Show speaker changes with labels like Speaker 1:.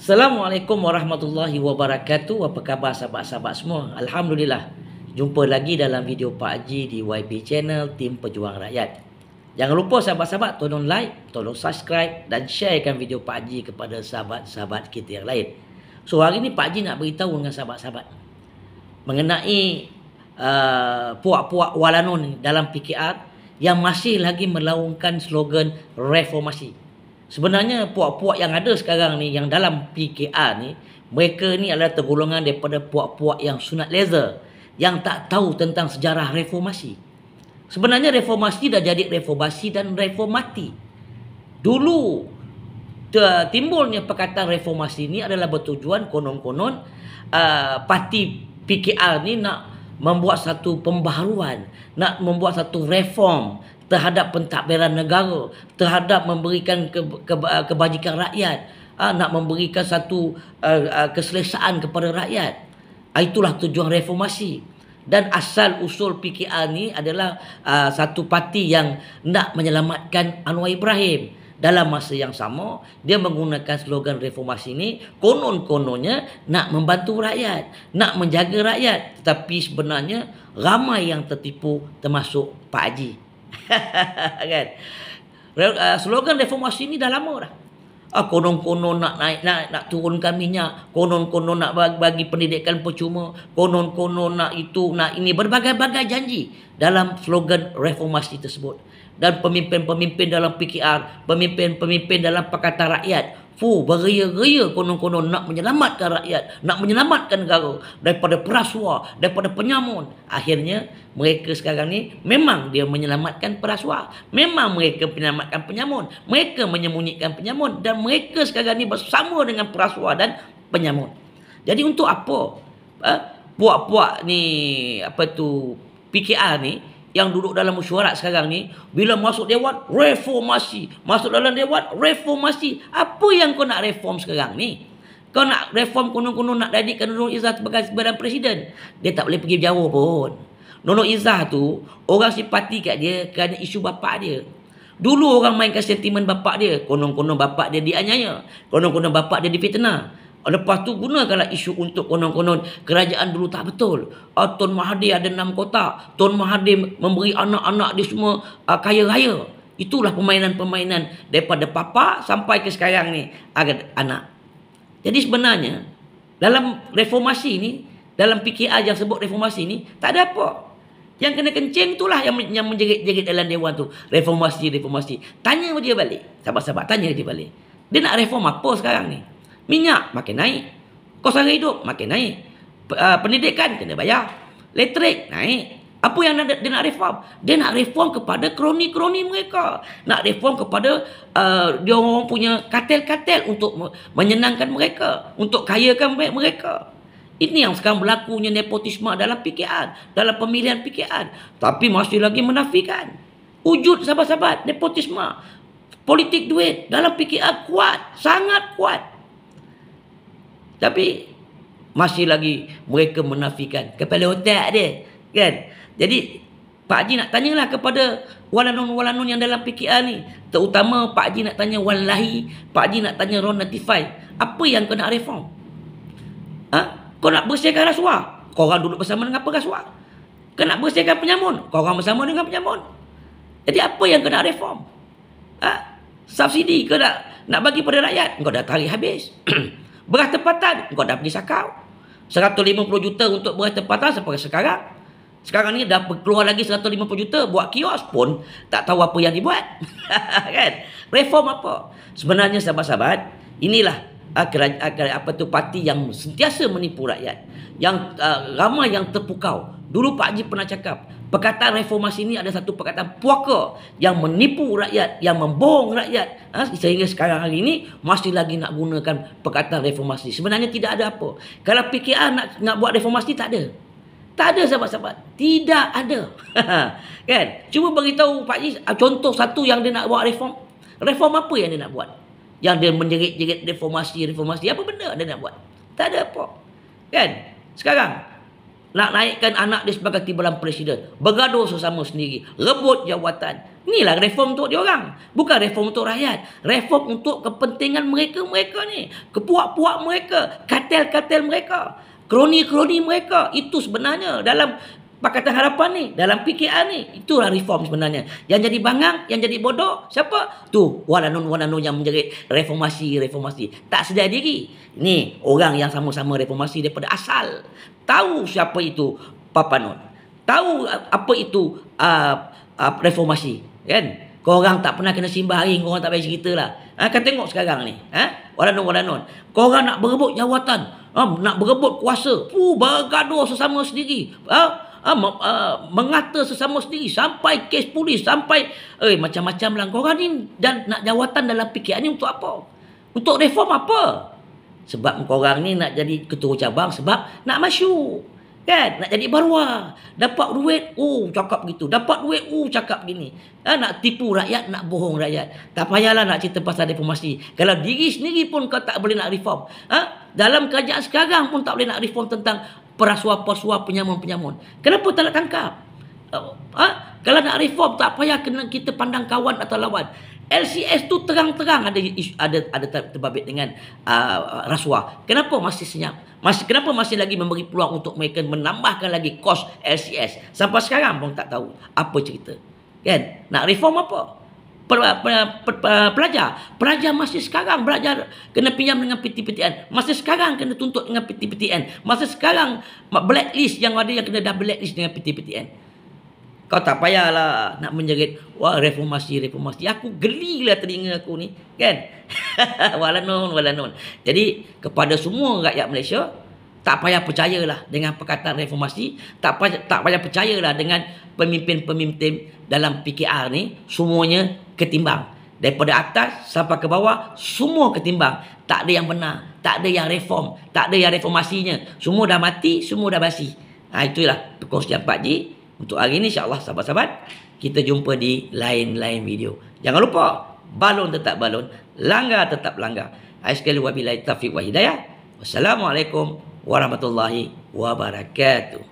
Speaker 1: Assalamualaikum warahmatullahi wabarakatuh. Apa khabar sahabat-sahabat semua? Alhamdulillah. Jumpa lagi dalam video Pak Haji di YB Channel Tim Pejuang Rakyat. Jangan lupa sahabat-sahabat tolong like, tolong subscribe dan sharekan video Pak Haji kepada sahabat-sahabat kita yang lain. So hari ni Pak Haji nak beritahu dengan sahabat-sahabat mengenai puak-puak walanon dalam PKR yang masih lagi melaungkan slogan reformasi. Sebenarnya puak-puak yang ada sekarang ni, yang dalam PKR ni, mereka ni adalah tergolongan daripada puak-puak yang sunat leza, yang tak tahu tentang sejarah reformasi. Sebenarnya reformasi dah jadi reformasi dan reformati. Dulu timbulnya perkataan reformasi ni adalah bertujuan konon-konon parti PKR ni nak membuat satu pembaharuan, nak membuat satu reform terhadap pentadbiran negara, terhadap memberikan kebajikan rakyat, nak memberikan satu keselesaan kepada rakyat. Itulah tujuan reformasi. Dan asal usul PKR ni adalah satu parti yang nak menyelamatkan Anwar Ibrahim. Dalam masa yang sama, dia menggunakan slogan reformasi ni, konon-kononnya nak membantu rakyat, nak menjaga rakyat. Tetapi sebenarnya ramai yang tertipu, termasuk Pak Haji. Kan? Slogan reformasi ni dah lama dah. Konon-konon nak naik, nak turunkan minyak, konon-konon nak bagi pendidikan percuma, konon-konon nak itu, nak ini, berbagai-bagai janji dalam slogan reformasi tersebut. Dan pemimpin-pemimpin dalam PKR, pemimpin-pemimpin dalam Pakatan Rakyat, beria-ria konon-konon nak menyelamatkan rakyat, nak menyelamatkan negara daripada perasuah, daripada penyamun. Akhirnya mereka sekarang ni memang dia menyelamatkan perasuah, memang mereka menyelamatkan penyamun, mereka menyembunyikan penyamun, dan mereka sekarang ni bersama dengan perasuah dan penyamun. Jadi untuk apa puak-puak ni, PKR ni yang duduk dalam mesyuarat sekarang ni, bila masuk dewan reformasi, masuk dalam dewan reformasi? Apa yang kau nak reform sekarang ni? Kau nak reform konon-konon nak jadikan Nurul Izzah sebagai Perdana Presiden. Dia tak boleh pergi jauh pun. Nurul Izzah tu orang simpati kat dia kerana isu bapak dia. Dulu orang mainkan sentimen bapak dia, konon-konon bapak dia dianiaya, konon-konon bapak dia difitnah. Lepas tu gunakanlah isu untuk konon-konon kerajaan dulu tak betul. Tun Mahathir ada 6 kotak. Tun Mahathir memberi anak-anak dia semua kaya raya. Itulah permainan-permainan daripada papa sampai ke sekarang ni anak. Jadi sebenarnya dalam reformasi ni, dalam PKR yang sebut reformasi ni, tak ada apa. Yang kena kencing itulah yang menjerit-jerit dalam dewan tu. Reformasi. Tanya dia balik. Sahabat-sahabat, tanya dia balik. Dia nak reform apa sekarang ni? Minyak makin naik, kos harga hidup makin naik, pendidikan kena bayar, elektrik naik. Apa yang dia nak reform? Dia nak reform kepada kroni-kroni mereka, nak reform kepada dia orang punya kartel-kartel untuk menyenangkan mereka, untuk kayakan mereka. Ini yang sekarang berlakunya nepotisme dalam PKR, dalam pemilihan PKR. Tapi masih lagi menafikan wujud sahabat-sahabat nepotisme, politik duit dalam PKR kuat, sangat kuat. Tapi masih lagi mereka menafikan kepala otak dia, kan? Jadi Pak Haji nak tanyalah kepada walanon-walanon yang dalam PKR ni, terutama Pak Haji nak tanya Wan Lahi, Pak Haji nak tanya Ron Natifai, apa yang kau nak reform? Kau nak bersihkan rasuah? Kau orang duduk bersama dengan perasuah. Kau nak bersihkan penyamun? Kau orang bersama dengan penyamun. Jadi apa yang kau nak reform? Subsidi kau nak bagi pada rakyat? Kau dah tarik habis. Beras tempatan, kau dah pergi sakau. 150 juta untuk beras tempatan sampai sekarang. Sekarang ni dah keluar lagi 150 juta buat kios pun tak tahu apa yang dibuat. Kan? Reform apa? Sebenarnya sahabat-sahabat, inilah parti yang sentiasa menipu rakyat. Yang ramai yang terpukau. Dulu Pak Haji pernah cakap, perkataan reformasi ini ada satu perkataan puaka yang menipu rakyat, yang membohong rakyat. Sehingga sekarang hari ini masih lagi nak gunakan perkataan reformasi. Sebenarnya tidak ada apa. Kalau PKR nak buat reformasi, tak ada. Tak ada sahabat-sahabat. Tidak ada. Kan? Cuba beritahu Pak Haji contoh satu yang dia nak buat reform. Reform apa yang dia nak buat? Yang dia menjerit-jerit reformasi. Apa benda dia nak buat? Tak ada apa. Kan? Sekarang nak naikkan anak dia sebagai timbalan presiden, bergaduh sesama sendiri, rebut jawatan. Inilah reform untuk diorang, bukan reform untuk rakyat. Reform untuk kepentingan mereka-mereka ni, kepuak-puak mereka, kartel-kartel mereka, kroni-kroni mereka. Itu sebenarnya dalam Pakatan Harapan ni, dalam PKR ni, itulah reform sebenarnya. Yang jadi bangang, yang jadi bodoh, siapa? Tu, walanun-walanun yang menjerit reformasi. Tak sedar diri. Ni, orang yang sama-sama reformasi daripada asal. Tahu siapa itu Papanun. Tahu apa itu reformasi. Kan? Korang tak pernah kena simbah haring, korang tak payah cerita lah. Kan tengok sekarang ni. Walanun-walanun. Korang nak berebut jawatan. Nak berebut kuasa. Bergaduh sesama sendiri. Mengata sesama sendiri. Sampai kes polis. Sampai macam-macam lah. Korang ni dan nak jawatan dalam PKR ni untuk apa? Untuk reform apa? Sebab korang ni nak jadi ketua cabang. Sebab nak masuk. Kan? Nak jadi baruah. Dapat duit, cakap gitu. Dapat duit, cakap gini. Nak tipu rakyat, nak bohong rakyat. Tak payahlah nak cerita pasal reformasi. Kalau diri sendiri pun kau tak boleh nak reform. Dalam kerajaan sekarang pun tak boleh nak reform tentang perasuah-perasuah, penyamun-penyamun. Kenapa tak nak tangkap? Kalau nak reform, tak payah kena kita pandang kawan atau lawan. LCS tu terang-terang ada terbabit dengan rasuah. Kenapa masih senyap? Kenapa masih lagi memberi peluang untuk mereka menambahkan lagi kos LCS? Sampai sekarang pun tak tahu apa cerita. Kan? Nak reform apa? Pelajar masih sekarang belajar kena pinjam dengan PTPTN. Masih sekarang kena tuntut dengan PTPTN. Masih sekarang blacklist yang ada yang kena dah blacklist dengan PTPTN. Kau tak payahlah nak menjerit, wah reformasi. Aku gelilah telinga aku ni, kan? Walanun. Jadi kepada semua rakyat Malaysia, tak payah percayalah dengan perkataan reformasi, tak payah percayalah dengan pemimpin-pemimpin dalam PKR ni, semuanya ketimbang. Daripada atas sampai ke bawah, semua ketimbang. Tak ada yang benar, tak ada yang reform, tak ada yang reformasinya. Semua dah mati, semua dah basi. Itulah perkongsian Pak Ji. Untuk hari ini, insyaAllah sahabat-sahabat, kita jumpa di lain-lain video. Jangan lupa, balon tetap balon, langgar tetap langgar. Sekali wabillahi taufiq wa hidayah. Wassalamualaikum warahmatullahi wabarakatuh.